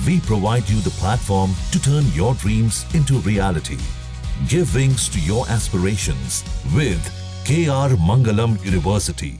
we provide you the platform to turn your dreams into reality. Give wings to your aspirations with KR Mangalam University.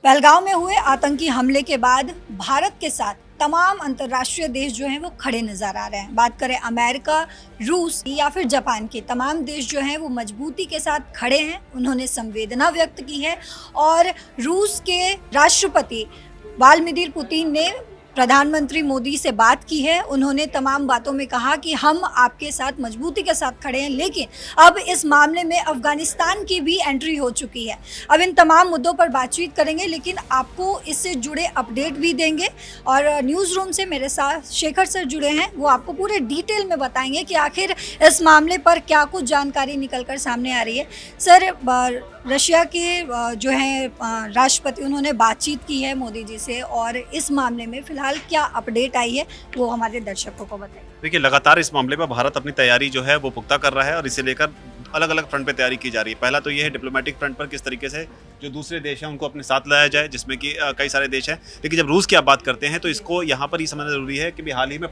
Pahalgam में हुए आतंकी हमले के बाद भारत के साथ तमाम अंतर्राष्ट्रीय देश जो हैं वो खड़े नज़र आ रहे हैं। बात करें अमेरिका, रूस या फिर जापान के, तमाम देश जो हैं वो मजबूती के साथ खड़े हैं। उन्होंने संवेदना व्यक्त की है और रूस के राष्ट्रपति व्लादिमीर पुतिन ने प्रधानमंत्री मोदी से बात की है। उन्होंने तमाम बातों में कहा कि हम आपके साथ मजबूती के साथ खड़े हैं, लेकिन अब इस मामले में अफगानिस्तान की भी एंट्री हो चुकी है। अब इन तमाम मुद्दों पर बातचीत करेंगे, लेकिन आपको इससे जुड़े अपडेट भी देंगे और न्यूज़ रूम से मेरे साथ शेखर सर जुड़े हैं। वो आपको पूरे डिटेल में बताएंगे कि आखिर इस मामले पर क्या कुछ जानकारी निकल कर सामने आ रही है। सर, रशिया के जो है राष्ट्रपति, उन्होंने बातचीत की है मोदी जी से और इस मामले में फिलहाल क्या अपडेट आई है वो हमारे दर्शकों को बताइए। देखिए, लगातार इस मामले पर भारत अपनी तैयारी जो है वो पुख्ता कर रहा है और इसे लेकर अलग अलग फ्रंट पे तैयारी की जा रही है। पहला तो ये है डिप्लोमेटिक फ्रंट पर किस तरीके से जो दूसरे देश हैं उनको अपने साथ लाया जाए, जिसमें कि कई सारे देश हैं। लेकिन जब रूस की आप बात करते हैं तो इसको यहाँ पर ये समझना जरूरी है कि हाल ही में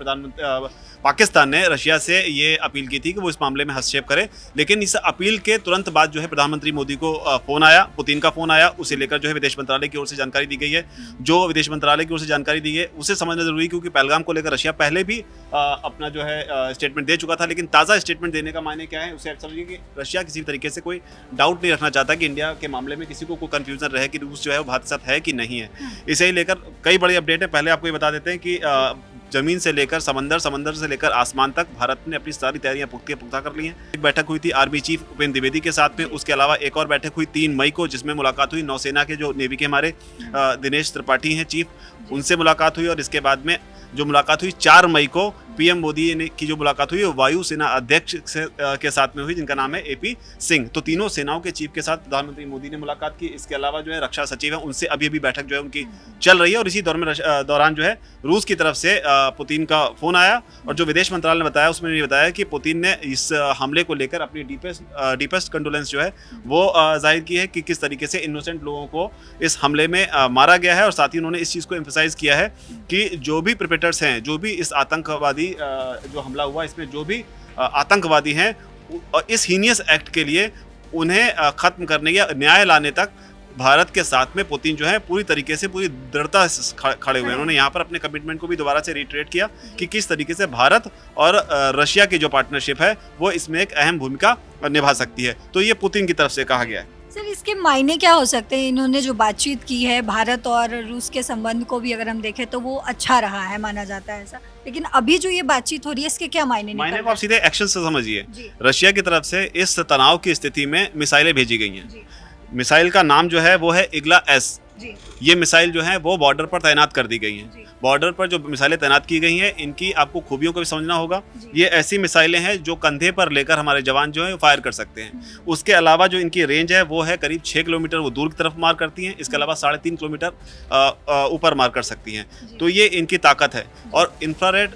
पाकिस्तान ने रशिया से ये अपील की थी कि वो इस मामले में हस्तक्षेप करे। लेकिन इस अपील के तुरंत बाद जो है प्रधानमंत्री मोदी को फ़ोन आया, पुतिन का फ़ोन आया। उसे लेकर जो है विदेश मंत्रालय की ओर से जानकारी दी गई है। जो विदेश मंत्रालय की ओर से जानकारी दी है उसे समझना जरूरी है, क्योंकि पहलगाम को लेकर रशिया पहले भी अपना जो है स्टेटमेंट दे चुका था। लेकिन ताज़ा स्टेटमेंट देने का मायने क्या है, उसे समझिए कि रशिया किसी तरीके से कोई डाउट नहीं रखना चाहता कि इंडिया के मामले में किसी को कोई कंफ्यूजन रहे कि रूस जो है वो भारत के साथ है कि नहीं है। इसे ही लेकर कई बड़ी अपडेट है। पहले आपको ये बता देते हैं कि जमीन से लेकर समंदर, समंदर से लेकर आसमान तक भारत ने अपनी सारी तैयारियां पुख्ता कर ली हैं। एक बैठक हुई थी आर्मी चीफ उपेंद्र द्विवेदी के साथ में। उसके अलावा एक और बैठक हुई 3 मई को, जिसमें मुलाकात हुई नौसेना के जो नेवी के हमारे दिनेश त्रिपाठी हैं चीफ, उनसे मुलाकात हुई। और इसके बाद में जो मुलाकात हुई 4 मई को पीएम मोदी ने की जो मुलाकात हुई वो वायुसेना अध्यक्ष के साथ में हुई, जिनका नाम है AP सिंह। तो तीनों सेनाओं के चीफ के साथ प्रधानमंत्री मोदी ने मुलाकात की। इसके अलावा जो है रक्षा सचिव है, उनसे अभी भी बैठक जो है उनकी चल रही है। और इसी दौरान जो है रूस की तरफ से पुतिन का फोन आया और जो विदेश मंत्रालय ने बताया उसमें ये बताया कि पुतिन ने इस हमले को लेकर अपनी डीपेस्ट कंडोलेंस जो है वो जाहिर की है कि किस तरीके से इनोसेंट लोगों को इस हमले में मारा गया है। और साथ ही उन्होंने इस चीज़ को एम्फसाइज किया है कि जो भी परपेट्रेटर्स हैं, जो भी इस आतंकवादी जो हमला हुआ इसमें जो भी आतंकवादी हैं, इस हीनियस एक्ट के लिए उन्हें खत्म करने या न्याय लाने तक भारत के साथ में पुतिन जो है पूरी तरीके से, पूरी दृढ़ता से खड़े हुए हैं। उन्होंने यहाँ पर अपने कमिटमेंट को भी दोबारा से रिट्रेट किया कि किस तरीके से भारत और रशिया की जो पार्टनरशिप है वो इसमें एक अहम भूमिका निभा सकती है। तो ये पुतिन की तरफ से कहा गया है। सर, इसके मायने क्या हो सकते हैं? इन्होंने जो बातचीत की है, भारत और रूस के संबंध को भी अगर हम देखें तो वो अच्छा रहा है, माना जाता है ऐसा। लेकिन अभी जो ये बातचीत हो रही है इसके क्या मायने को आप सीधे एक्शन से समझिए। रशिया की तरफ से इस तनाव की स्थिति में मिसाइलें भेजी गई हैं। मिसाइल का नाम जो है वो है इग्ला S। ये मिसाइल जो है वो बॉर्डर पर तैनात कर दी गई हैं। बॉर्डर पर जो मिसाइलें तैनात की गई हैं, इनकी आपको खूबियों को भी समझना होगा। ये ऐसी मिसाइलें हैं जो कंधे पर लेकर हमारे जवान जो है फायर कर सकते हैं। उसके अलावा जो इनकी रेंज है वो है करीब 6 किलोमीटर, वो दूर की तरफ मार करती हैं। इसके अलावा 3.5 किलोमीटर ऊपर मार कर सकती हैं। तो ये इनकी ताकत है। और इंफ्रारेड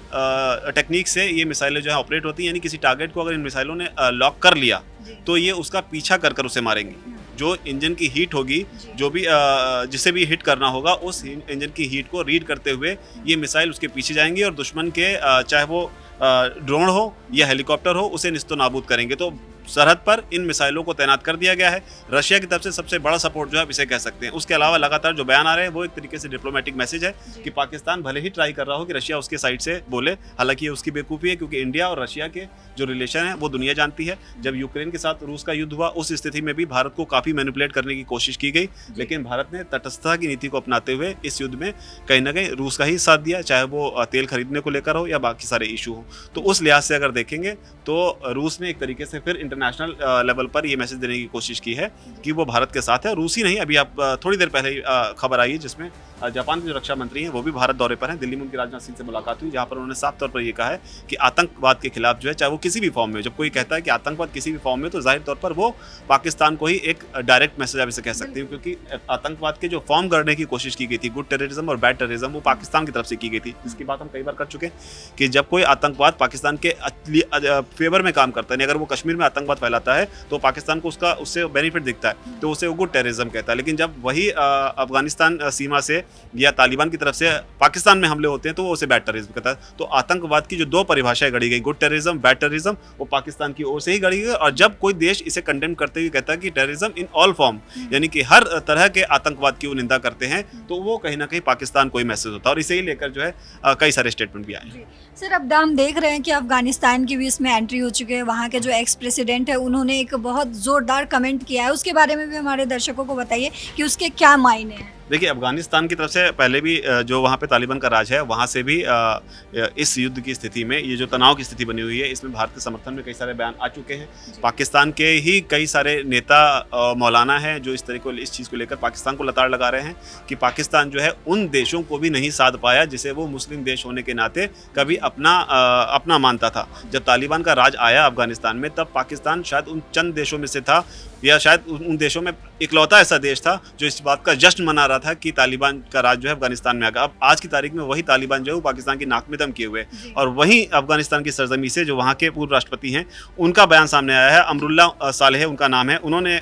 टेक्निक से ये मिसाइलें जो है ऑपरेट होती हैं, यानी किसी टारगेट को अगर इन मिसाइलों ने लॉक कर लिया तो ये उसका पीछा कर उसे मारेंगी। जो इंजन की हीट होगी, जो भी जिसे भी हिट करना होगा, उस इंजन की हीट को रीड करते हुए ये मिसाइल उसके पीछे जाएंगी और दुश्मन के चाहे वो ड्रोन हो या हेलीकॉप्टर हो, उसे निस्तो नाबूद करेंगे। तो सरहद पर इन मिसाइलों को तैनात कर दिया गया है। रशिया की तरफ से सबसे बड़ा सपोर्ट जो है आप इसे कह सकते हैं। उसके अलावा लगातार जो बयान आ रहे हैं वो एक तरीके से डिप्लोमेटिक मैसेज है कि पाकिस्तान भले ही ट्राई कर रहा हो कि रशिया उसके साइड से बोले, हालांकि ये उसकी बेवकूफ़ी है, क्योंकि इंडिया और रशिया के जो रिलेशन है वो दुनिया जानती है। जब यूक्रेन के साथ रूस का युद्ध हुआ उस स्थिति में भी भारत को काफ़ी मैनिपुलेट करने की कोशिश की गई, लेकिन भारत ने तटस्थता की नीति को अपनाते हुए इस युद्ध में कहीं ना कहीं रूस का ही साथ दिया, चाहे वो तेल खरीदने को लेकर हो या बाकी सारे इशू हो। तो उस लिहाज से अगर देखेंगे तो रूस ने एक तरीके से फिर इंटरनेशनल लेवल पर ये मैसेज देने की कोशिश की है कि वो भारत के साथ है। रूसी नहीं, अभी आप थोड़ी देर पहले खबर आई है जिसमें जापान के जो रक्षा मंत्री हैं वो भी भारत दौरे पर हैं। दिल्ली में उनकी राजनाथ सिंह से मुलाकात हुई, जहां पर उन्होंने साफ तौर पर ये कहा है कि आतंकवाद के खिलाफ जो है, चाहे वो किसी भी फॉर्म में, जब कोई कहता है कि आतंकवाद किसी भी फॉर्म में, तो जाहिर तौर पर वो पाकिस्तान को ही एक डायरेक्ट मैसेज आप इसे कह सकते हैं, क्योंकि आतंकवाद के जो फॉर्म करने की कोशिश की गई थी, गुड टेररिज्म और बैड टेररिज्म, वो पाकिस्तान की तरफ से की गई थी। इसकी बात हम कई बार कर चुके हैं कि जब कोई आतंकवाद पाकिस्तान के फेवर में काम करता है, अगर वो कश्मीर में आतंकवाद फैलाता है तो पाकिस्तान को उससे बेनिफिट दिखता है, तो उसे वो गुड टेररिज्म कहता है। लेकिन जब वही अफगानिस्तान सीमा से या तालिबान की तरफ से पाकिस्तान में हमले होते हैं तो वो उसे बैड टेररिज्म कहता है। तो आतंकवाद की जो दो परिभाषाएं गढ़ी गई, गुड टेररिज्म, बैड टेररिज्म, वो पाकिस्तान की ओर से ही गढ़ी गई। और जब कोई देश इसे कंडेम करते हुए कहता है कि टेररिज्म इन ऑल फॉर्म, यानी कि हर तरह के आतंकवाद की वो निंदा करते हैं, तो वो कहीं ना कहीं पाकिस्तान को ही मैसेज होता है। और इसे ही लेकर जो है कई सारे स्टेटमेंट भी आए हैं। सर, अब हम देख रहे हैं कि अफगानिस्तान की भी इसमें एंट्री हो चुकी है। वहाँ के जो एक्स प्रेसिडेंट है उन्होंने एक बहुत ज़ोरदार कमेंट किया है, उसके बारे में भी हमारे दर्शकों को बताइए कि उसके क्या मायने हैं। देखिए, अफगानिस्तान की तरफ से पहले भी जो वहाँ पे तालिबान का राज है, वहाँ से भी इस युद्ध की स्थिति में, ये जो तनाव की स्थिति बनी हुई है, इसमें भारत के समर्थन में कई सारे बयान आ चुके हैं। पाकिस्तान के ही कई सारे नेता मौलाना हैं जो इस चीज़ को लेकर पाकिस्तान को लताड़ लगा रहे हैं कि पाकिस्तान जो है उन देशों को भी नहीं साध पाया जिसे वो मुस्लिम देश होने के नाते कभी अपना मानता था। जब तालिबान का राज आया अफगानिस्तान में, तब पाकिस्तान शायद उन चंद देशों में से था, या शायद उन देशों में इकलौता ऐसा देश था जो इस बात का जश्न मना रहा था कि तालिबान का राज जो है अफगानिस्तान में आ गया। अब आज की तारीख में वही तालिबान जो है पाकिस्तान की नाक में दम किए हुए, और वहीं अफगानिस्तान की सरजमी से जो वहाँ के पूर्व राष्ट्रपति हैं उनका बयान सामने आया है। अमरुल्ला सालेह उनका नाम है। उन्होंने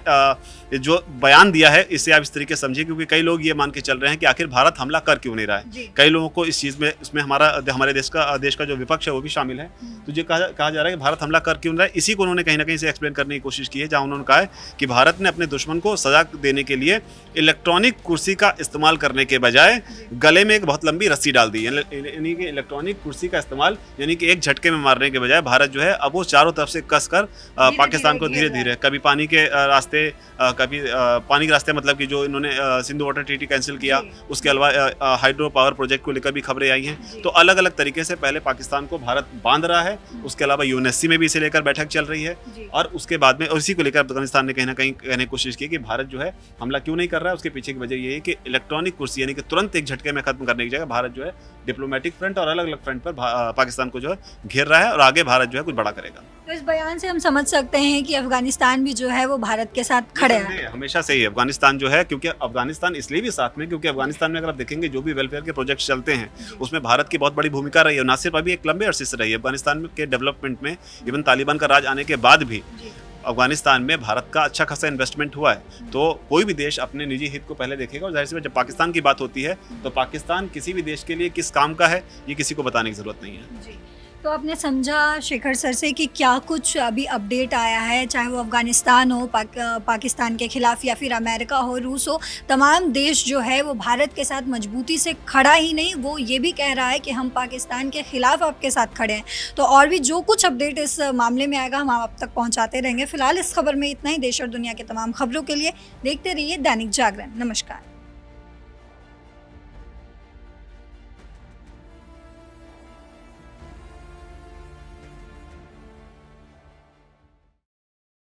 जो बयान दिया है, इसे आप इस तरीके समझिए, क्योंकि कई लोग ये मान के चल रहे हैं कि आखिर भारत हमला कर क्यों नहीं रहा है। कई लोगों को इस चीज़ में, इसमें हमारे देश का जो विपक्ष है वो भी शामिल है। तो ये कहा जा रहा है कि भारत हमला कर क्यों नहीं रहा है। इसी को उन्होंने कहीं ना कहीं से एक्सप्लेन करने की कोशिश की है, जहाँ उन्होंने कहा है कि भारत ने अपने दुश्मन को सजा देने के लिए इलेक्ट्रॉनिक कुर्सी का इस्तेमाल करने के बजाय गले में एक बहुत लंबी रस्सी डाल दी। यानी कि इलेक्ट्रॉनिक कुर्सी का इस्तेमाल, यानी कि एक झटके में मारने के बजाय भारत जो है अब वो चारों तरफ से कस कर पाकिस्तान को धीरे धीरे, कभी पानी के रास्ते, कभी पानी के रास्ते, मतलब कि जो इन्होंने सिंधु वाटर ट्रीटी कैंसिल किया, उसके अलावा हाइड्रो पावर प्रोजेक्ट को लेकर भी खबरें आई हैं। तो अलग अलग तरीके से पहले पाकिस्तान को भारत बांध रहा है, उसके अलावा यूएनएससी में भी इसे लेकर बैठक चल रही है, और उसके बाद में, और इसी को लेकर अफगानिस्तान ने कहीं ना कहीं कहने की कोशिश की कि भारत जो है हमला क्यों नहीं कर रहा है। उसके पीछे की वजह ये है कि इलेक्ट्रॉनिक कुर्सी, यानी कि तुरंत एक झटके में खत्म करने की जगह भारत जो है डिप्लोमेटिक फ्रंट और अलग अलग फ्रंट पर पाकिस्तान को जो है घेर रहा है, और आगे भारत जो है कुछ बड़ा करेगा। तो इस बयान से हम समझ सकते हैं कि अफगानिस्तान भी जो है वो भारत के साथ खड़े है। हमेशा से ही अफगानिस्तान जो है, क्योंकि अफगानिस्तान इसलिए भी साथ में, क्योंकि अफगानिस्तान में अगर आप देखेंगे जो भी वेलफेयर के प्रोजेक्ट चलते हैं उसमें भारत की बहुत बड़ी भूमिका रही है। ना सिर्फ अभी एक लंबे अरसे से रही है, अफगानिस्तान के डेवलपमेंट में, इवन तालिबान का राज आने के बाद भी अफगानिस्तान में भारत का अच्छा खासा इन्वेस्टमेंट हुआ है। तो कोई भी देश अपने निजी हित को पहले देखेगा, और जाहिर सी बात जब पाकिस्तान की बात होती है तो पाकिस्तान किसी भी देश के लिए किस काम का है ये किसी को बताने की जरूरत नहीं है। तो आपने समझा शेखर सर से कि क्या कुछ अभी अपडेट आया है, चाहे वो अफगानिस्तान हो, पाकिस्तान के खिलाफ, या फिर अमेरिका हो, रूस हो, तमाम देश जो है वो भारत के साथ मजबूती से खड़ा ही नहीं, वो ये भी कह रहा है कि हम पाकिस्तान के खिलाफ आपके साथ खड़े हैं। तो और भी जो कुछ अपडेट इस मामले में आएगा हम आप तक पहुँचाते रहेंगे। फिलहाल इस खबर में इतना ही। देश और दुनिया के तमाम खबरों के लिए देखते रहिए दैनिक जागरण। नमस्कार।